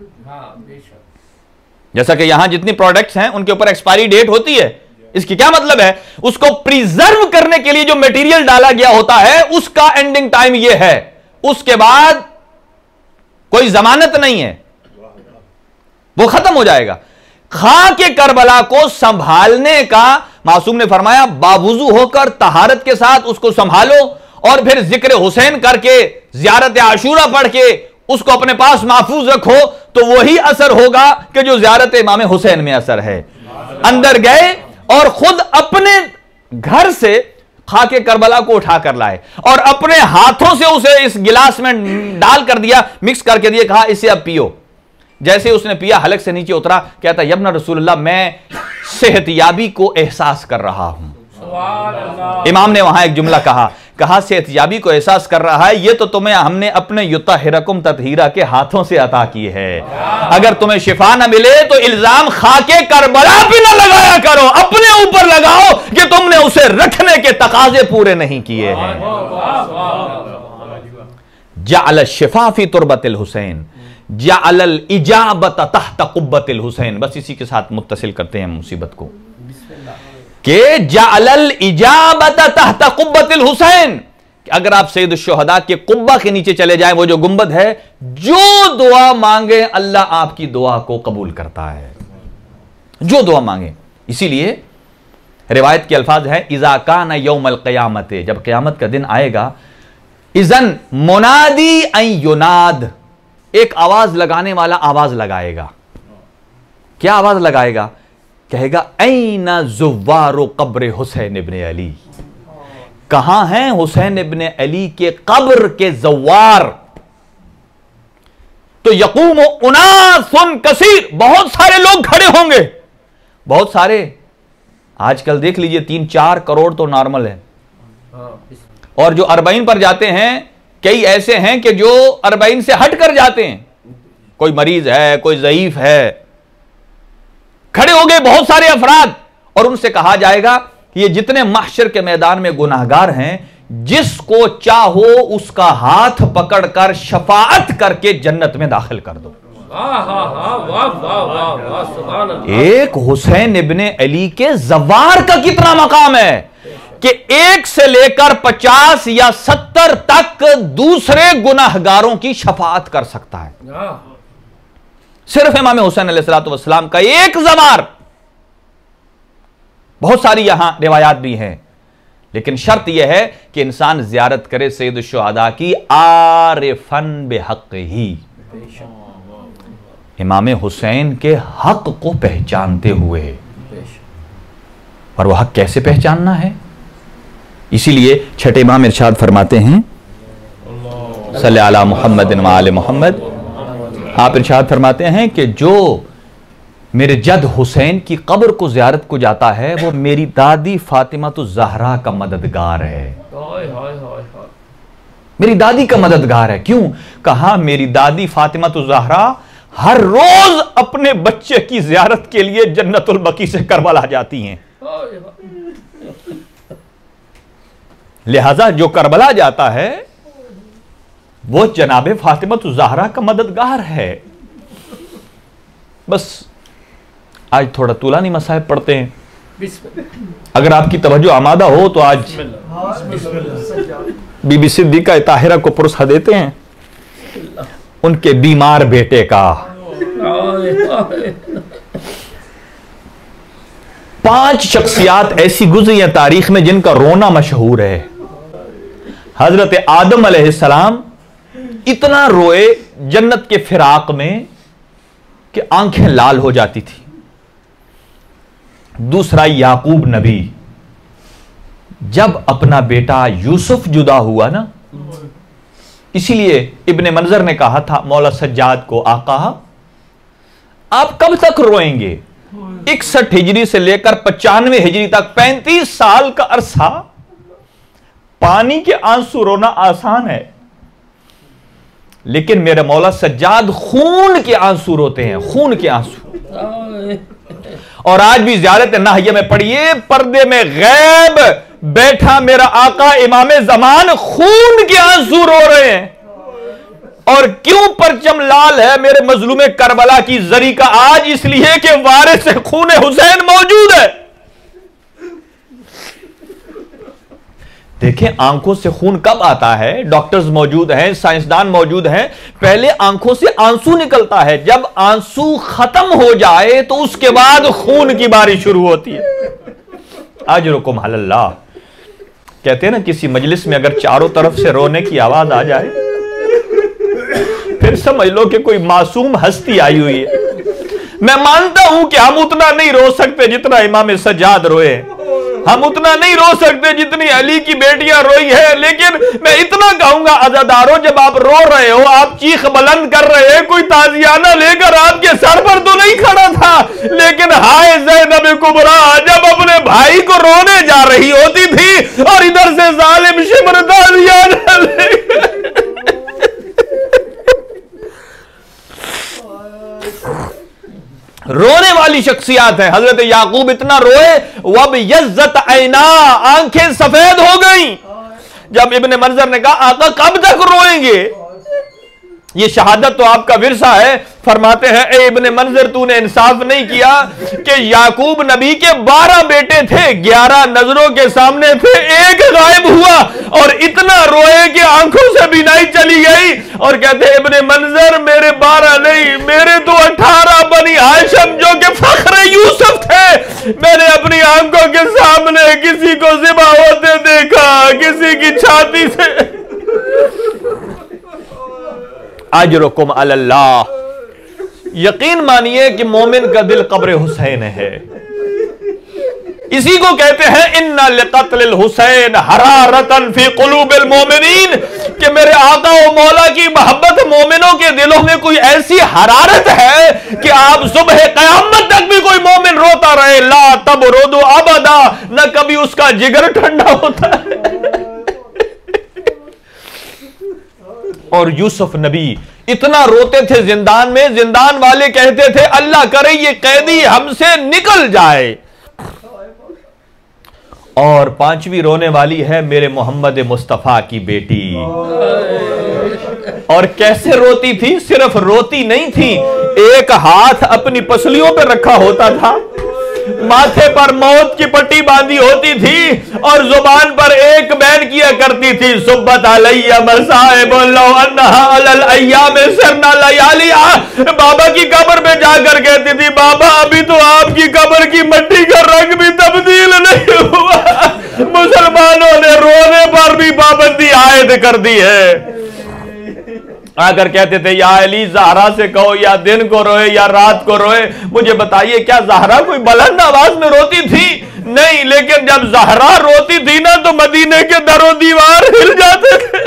जैसा कि यहां जितनी प्रोडक्ट्स हैं उनके ऊपर एक्सपायरी डेट होती है। इसकी क्या मतलब है? उसको प्रिजर्व करने के लिए जो मटेरियल डाला गया होता है उसका एंडिंग टाइम ये है, उसके बाद कोई जमानत नहीं है, वो खत्म हो जाएगा। खाके करबला को संभालने का मासूम ने फरमाया बावुजू होकर तहारत के साथ उसको संभालो और फिर जिक्र हुसैन करके ज़ियारत आशूरा पढ़ के उसको अपने पास महफूज रखो तो वही असर होगा कि जो ज़ियारत इमाम हुसैन में असर है। अंदर गए और खुद अपने घर से खाके करबला को उठा कर लाए और अपने हाथों से उसे इस गिलास में डाल कर दिया, मिक्स करके दिए, कहा इसे अब पियो। जैसे उसने पिया हलक से नीचे उतरा, कहता यब्न रसूलुल्लाह मैं सेहतयाबी को एहसास कर रहा हूं। इमाम ने वहां एक जुमला कहा सेहतयाबी को एहसास कर रहा है, ये तो तुम्हें हमने अपने युतहिरकुम ततहीरा के हाथों से अता की है। अगर तुम्हें शिफा न मिले तो इल्जाम खाके करबला भी न लगाया करो, अपने ऊपर लगाओ कि तुमने उसे रखने के तकाजे पूरे नहीं किए हैं। जअल शिफा फी तुरबतिल हुसैन जअल इजाबत तहत कुब्बतिल हुसैन। बस इसी के साथ मुत्तसिल करते हैं मुसीबत को कि जअल इजाबत तहत कुब्बतिल हुसैन, अगर आप सैयद शुहदा के कुब्बा के नीचे चले जाएं, वो जो गुंबद है, जो दुआ मांगे अल्लाह आपकी दुआ को कबूल करता है, जो दुआ मांगे। इसीलिए रिवायत के अल्फाज है, इज़ा काना यौमल क़यामत, जब क़यामत का दिन आएगा, इज़न मुनादी अन युनाद, एक आवाज लगाने वाला आवाज लगाएगा। क्या आवाज लगाएगा? कहेगा, ऐना ज़ुव्वारो क़ब्र हुसैन इब्ने अली, कहां हैं हुसैन इब्ने अली के कब्र के ज़व्वार। तो यक़ूम उनासुन कसीर, बहुत सारे लोग खड़े होंगे, बहुत सारे। आजकल देख लीजिए 3-4 करोड़ तो नॉर्मल है, और जो 40 पर जाते हैं, कई ऐसे हैं कि जो 40 से हट कर जाते हैं, कोई मरीज है, कोई ज़ईफ है, खड़े हो गए बहुत सारे अफराद, और उनसे कहा जाएगा कि ये जितने महशर के मैदान में गुनाहगार हैं, जिसको चाहो उसका हाथ पकड़कर शफाअत करके जन्नत में दाखिल कर दो। एक हुसैन इब्ने अली के ज़वार का कितना मकाम है कि 1 से लेकर 50 या 70 तक दूसरे गुनाहगारों की शफाअत कर सकता है। सिर्फ इमाम हुसैन अलैहिस्सलाम का एक ज़वार। बहुत सारी यहां रिवायात भी हैं, लेकिन शर्त यह है कि इंसान ज़ियारत करे सैयद शुहदा की आरिफन बिहक़्क़िही, इमाम हुसैन के हक को पहचानते हुए। और वह हक कैसे पहचानना है? इसीलिए छठे इमाम इरशाद फरमाते हैं, सल्ले अला मुहम्मद व आले मुहम्मद, आप इरशाद फरमाते हैं कि जो मेरे जद हुसैन की कब्र को ज़ियारत को जाता है, वो मेरी दादी फातिमा तो ज़हरा का मददगार है। मेरी दादी का मददगार है। क्यों? कहा, मेरी दादी फातिमा तो ज़हरा हर रोज अपने बच्चे की ज़ियारत के लिए जन्नतुल बकी से करबला जाती हैं। लिहाजा जो करबला जाता है वो जनाबे फातिमा तो ज़हरा का मददगार है। बस आज थोड़ा तूलानी मसाइब पढ़ते हैं। अगर आपकी तवज्जो आमादा हो तो आज बीबी सिद्दीक़ा ताहिरा को पुरस्कार देते हैं उनके बीमार बेटे का। 5 शख्सियात ऐसी गुजरी हैं तारीख में जिनका रोना मशहूर है। हजरत आदम अलैहिस्सलाम इतना रोए जन्नत के फिराक में कि आंखें लाल हो जाती थी। दूसरा याकूब नबी, जब अपना बेटा यूसुफ जुदा हुआ ना, इसीलिए इब्ने मंजर ने कहा था मौला सज्जाद को, आका आप कब तक रोएंगे? 61 हिजरी से लेकर 95 हिजरी तक 35 साल का अरसा पानी के आंसू रोना आसान है, लेकिन मेरे मौला सज्जाद खून के आंसू रोते हैं, खून के आंसू। और आज भी ज़ियारत नाहिया में पढ़िए, पर्दे में गैब बैठा मेरा आका इमामे ज़मान खून के आंसू रो रहे हैं। और क्यों परचम लाल है मेरे मजलूमे करबला की जरी का आज? इसलिए कि वारिस खून हुसैन मौजूद है। देखें आंखों से खून कब आता है? डॉक्टर्स मौजूद हैं, साइंसदान मौजूद हैं, पहले आंखों से आंसू निकलता है। जब आंसू खत्म हो जाए तो उसके बाद खून की बारिश शुरू होती है। अजरुकुम अल्लाह। कहते हैं ना, किसी मजलिस में अगर चारों तरफ से रोने की आवाज आ जाए फिर समझ लो कि कोई मासूम हस्ती आई हुई है। मैं मानता हूं कि हम उतना नहीं रो सकते जितना इमाम सज्जाद रोए, हम उतना नहीं रो सकते जितनी अली की बेटियां रोई है, लेकिन मैं इतना कहूंगा अज़ादारों, जब आप रो रहे हो, आप चीख बुलंद कर रहे हैं, कोई ताजियाना लेकर आपके सर पर तो नहीं खड़ा था, लेकिन हाय ज़ैनब कुबरा जब अपने भाई को रोने जा रही होती थी और इधर से जालिम शिमर ताजियाना लेकर रोने वाली शख्सियात है। हजरत याकूब इतना रोए, वब यज्जत ऐना, आंखें सफेद हो गई। जब इब्ने मंजर ने कहा आका कब तक रोएंगे? ये शहादत तो आपका विरसा है। फरमाते हैं ए इब्ने मंजर, तूने इंसाफ नहीं किया कि याकूब नबी के 12 बेटे थे, 11 नजरों के सामने थे, एक गायब हुआ और इतना रोए कि आंखों से बिनाई चली गई। और कहते हैं इब्ने मंजर, मेरे 12 नहीं, मेरे तो 18 बनी हाशिम जो कि फख्र यूसुफ थे, मैंने अपनी आंखों के सामने किसी को ज़िबा होते देखा, किसी की छाती से। अजरुकुम अल्लाह। यकीन मानिए कि मोमिन का दिल कब्र हुसैन है। इसी को कहते हैं इन्ना लिक़त्लिल हुसैन हरारतन फी क़ुलूबिल मोमिनीन, कि मेरे आका व मौला की मोहब्बत मोमिनों के दिलों में कोई ऐसी हरारत है कि आप सुबह क़यामत तक भी कोई मोमिन रोता रहे, ला तब रोदो अबदा, न कभी उसका जिगर ठंडा होता है। और यूसुफ नबी इतना रोते थे जिंदान में, जिंदान वाले कहते थे अल्लाह करे ये कैदी हमसे निकल जाए। और 5वीं रोने वाली है मेरे मोहम्मद मुस्तफा की बेटी। और कैसे रोती थी? सिर्फ रोती नहीं थी, एक हाथ अपनी पसलियों पर रखा होता था, माथे पर मौत की पट्टी बांधी होती थी और जुबान पर एक बैन किया करती थी, सुब्बत अलैया मसाइब लौ अन्नहा अलल अय्याम सरना लयालिया। बाबा की कब्र में जाकर कहती थी, बाबा अभी तो आपकी कब्र की मिट्टी का रंग भी तब्दील नहीं हुआ। मुसलमानों ने रोने पर भी पाबंदी आयद कर दी है। आकर कहते थे या अली ज़हरा से कहो या दिन को रोए या रात को रोए। मुझे बताइए क्या ज़हरा कोई बुलंद आवाज में रोती थी? नहीं, लेकिन जब ज़हरा रोती थी ना तो मदीने के दरों दीवार हिल जाते थे।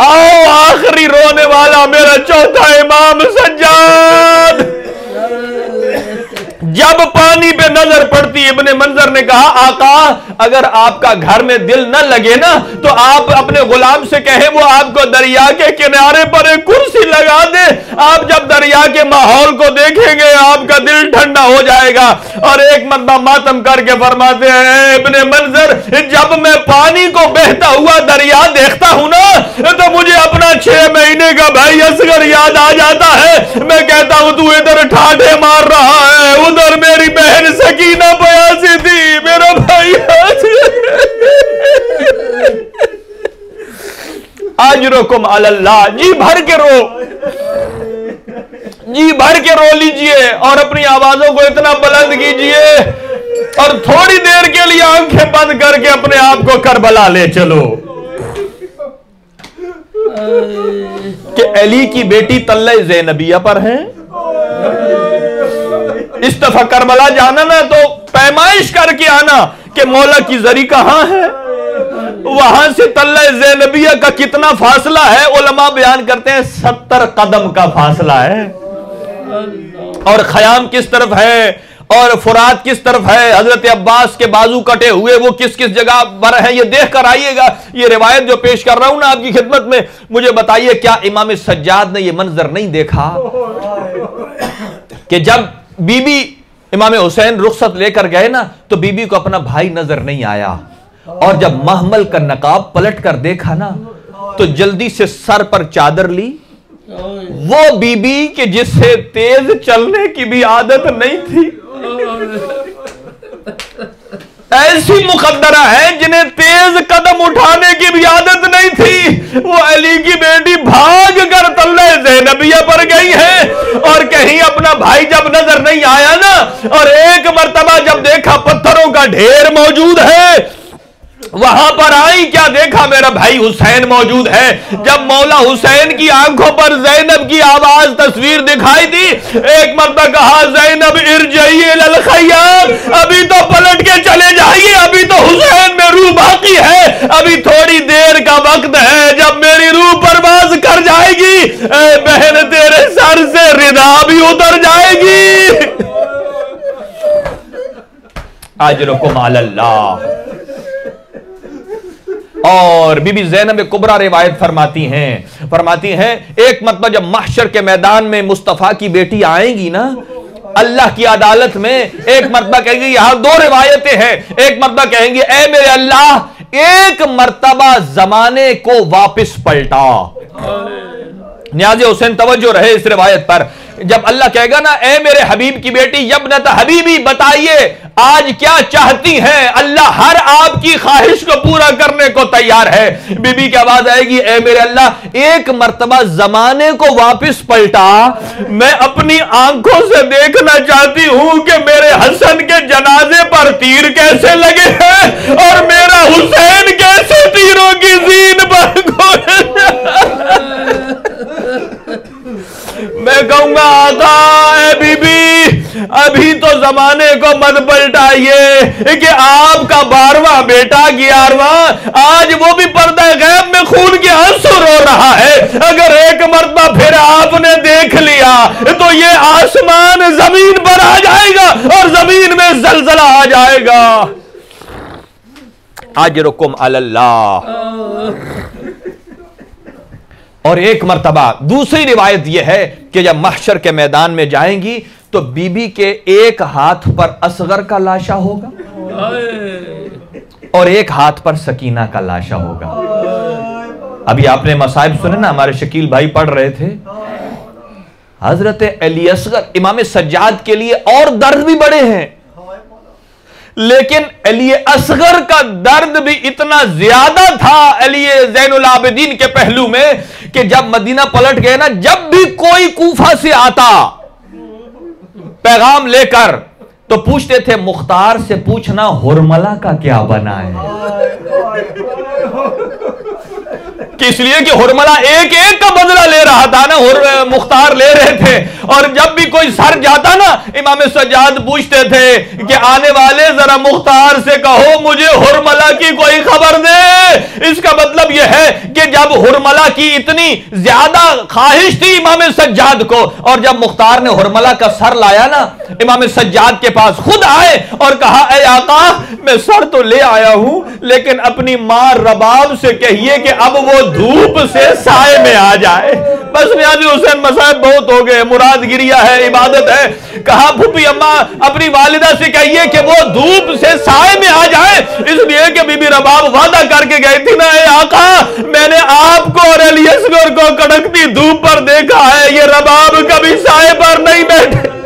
आओ आखिरी रोने वाला मेरा चौथा इमाम सज्जाद। जब पानी पे नजर पड़ती, इब्ने मंजर ने कहा आका अगर आपका घर में दिल न लगे ना तो आप अपने गुलाम से कहें वो आपको दरिया के किनारे पर एक कुर्सी लगा दे। आप जब दरिया के माहौल को देखेंगे आपका दिल ठंडा हो जाएगा। और एक मरतबा मातम करके फरमाते हैं इब्ने मंजर, जब मैं पानी को बहता हुआ दरिया देखता हूं ना तो मुझे अपना 6 महीने का भाई असगर याद आ जाता है। मैं कहता हूं तू इधर ठाठे मार रहा है, उधर मेरी बहन सकीना बयासी थी, मेरा भाई अजरुकुम अल्लाह। जी भर के रो, जी भर के रो लीजिए और अपनी आवाजों को इतना बुलंद कीजिए और थोड़ी देर के लिए आंखें बंद करके अपने आप को करबला ले चलो कि अली की बेटी तल्ले ज़ैनबिया पर है। इस दफा करबला जाना ना तो पैमाइश करके आना कि मौला की जरी कहां है। वहां से तल्ले ज़ैनबिया का कितना फासला है? उलमा बयान करते हैं 70 कदम का फासला है। और खयाम किस तरफ है और फुरात किस तरफ है, हजरत अब्बास के बाजू कटे हुए वो किस किस जगह पर है, ये देख कर आइएगा। ये रिवायत जो पेश कर रहा हूं ना आपकी खिदमत में, मुझे बताइए क्या इमाम सज्जाद ने ये मंजर नहीं देखा कि जब बीबी इमाम हुसैन रुखसत लेकर गए ना तो बीबी को अपना भाई नजर नहीं आया। और जब महमल का नकाब पलट कर देखा ना तो जल्दी से सर पर चादर ली। वो बीबी कि जिससे तेज चलने की भी आदत नहीं थी, ऐसी मुकद्दरा है जिन्हें तेज कदम उठाने की भी आदत नहीं थी, वो अली की बेटी भाग कर तल्ले ज़ैनबिया पर गई है। और कहीं अपना भाई जब नजर नहीं आया ना और एक मर्तबा जब देखा पत्थरों का ढेर मौजूद है, वहां पर आई, क्या देखा मेरा भाई हुसैन मौजूद है। जब मौला हुसैन की आंखों पर ज़ैनब की आवाज तस्वीर दिखाई दी, एक मर्तबा कहा ज़ैनब इरजई इलल खय्याम, अभी तो पलट के चले जाइए, अभी तो हुसैन में रूह बाकी है, अभी थोड़ी देर का वक्त है जब मेरी रूह परवाज कर जाएगी। ए बहन तेरे सर से रिदा भी उतर जाएगी। अजरुकुम अल्लाह। और बीबी ज़ैनब कुबरा रिवायत फरमाती हैं एक मतलब जब महशर के मैदान में मुस्तफा की बेटी आएंगी ना अल्लाह की अदालत में, एक मरतबा कहेंगे, यहां 2 रिवायतें हैं। एक मरतबा कहेंगे ए मेरे अल्लाह एक मर्तबा जमाने को वापस पलटा। नियाज़े हुसैन तवज्जो रहे इस रिवायत पर। जब अल्लाह कहेगा ना, ए मेरे हबीब की बेटी यब्नत हबीबी, बताइए आज क्या चाहती हैं, अल्लाह हर आपकी ख्वाहिश को पूरा करने को तैयार है। बीबी की आवाज आएगी, ए मेरे अल्लाह एक मर्तबा जमाने को वापस पलटा, मैं अपनी आंखों से देखना चाहती हूं कि मेरे हसन के जनाजे पर तीर कैसे लगे हैं और मेरा हुसैन कैसे तीरों की जीन पर मैं कहूंगा, आका ए बीबी, अभी तो जमाने को मत पलटाइए कि आपका 12वां बेटा 11वां आज वो भी पर्दा गैब में खून के आंसू रो रहा है। अगर एक मर्तबा फिर आपने देख लिया तो ये आसमान जमीन पर आ जाएगा और जमीन में जलजला आ जाएगा। अजरुकुम अलल्लाह। और एक मर्तबा दूसरी रिवायत यह है कि जब महशर के मैदान में जाएंगी तो बीबी के एक हाथ पर असगर का लाशा होगा और एक हाथ पर सकीना का लाशा होगा। अभी आपने मसाइब सुने ना, हमारे शकील भाई पढ़ रहे थे, हजरत अली असगर इमाम सज्जाद के लिए और दर्द भी बड़े हैं, लेकिन अली असगर का दर्द भी इतना ज्यादा था अली ज़ैनुल आबिदीन के पहलू में कि जब मदीना पलट गए ना, जब भी कोई कूफा से आता पैगाम लेकर तो पूछते थे, मुख्तार से पूछना हुरमला का क्या बना है। इसलिए कि हुरमला एक एक का बदला ले रहा था ना, मुख्तार ले रहे थे। और जब भी कोई सर जाता ना, इमाम सज्जाद पूछते थे कि आने वाले जरा मुख्तार से कहो मुझे हुरमला की कोई खबर दे। इसका मतलब यह है कि जब हुरमला की इतनी ज्यादा ख्वाहिश थी इमाम सज्जाद को, और जब मुख्तार ने हुरमला का सर लाया ना, इमाम सज्जाद के पास खुद आए और कहा, ए आका मैं सर तो ले आया हूं, लेकिन अपनी मां रबाब से कहिए कि अब वो धूप से साए में आ जाए। बस नियाज़ी हुसैन मसाइब बहुत हो गए, मुराद गिरिया है, इबादत है। कहा फूफी अम्मा अपनी वालिदा से कहिए कि वो धूप से साए में आ जाए, इसलिए कि बीबी रबाब वादा करके गई थी ना, ए आका मैंने आपको और अली असगर को कड़कती धूप पर देखा है, ये रबाब कभी साए पर नहीं बैठे,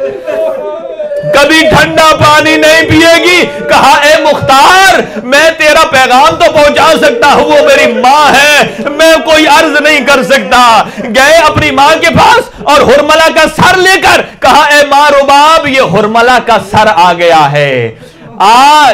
कभी ठंडा पानी नहीं पिएगी। कहा, ए मुख्तार मैं तेरा पैगाम तो पहुंचा सकता हूं, वो मेरी मां है, मैं कोई अर्ज नहीं कर सकता। गए अपनी मां के पास और हुरमला का सर लेकर कहा, ए मां रुबाब ये हुरमला का सर आ गया है।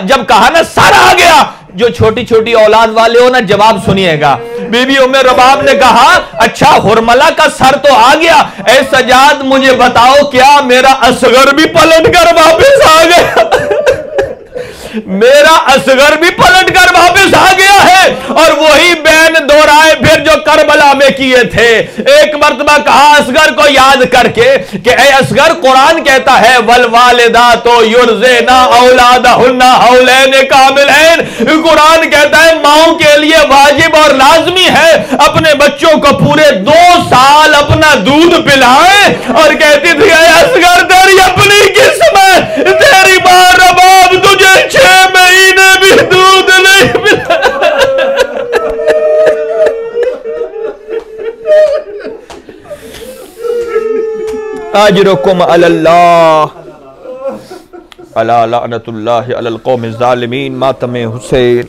जब कहा ना सर आ गया, जो छोटी छोटी औलाद वाले हो ना जवाब सुनिएगा। बीबी उम्मे रबाब ने कहा, अच्छा हुरमला का सर तो आ गया, ऐ सजाद मुझे बताओ क्या मेरा असगर भी पलट कर वापस आ गया? मेरा असगर भी पलट कर वापस आ गया है। और वही बैन दोहराए फिर जो करबला में किए थे। एक मर्तबा कहा असगर को याद करके कि ए असगर, कुरान कहता है वल वालिदा तो युर्ज़िना औलादहुन्ना हौलैन कामिलैन। कुरान कहता है माओं के लिए वाजिब और लाजमी है अपने बच्चों को पूरे 2 साल अपना दूध पिलाए। और कहती थी, ए असगर तेरी अपनी किस्मत, तेरी मां रबाब तुझे 6 महीने भी दूध नहीं पिला। अजरुकुम अलल्लाह अला लअनतुल्लाहि अलल कौमिज़ ज़ालिमीन। मातम हुसैन।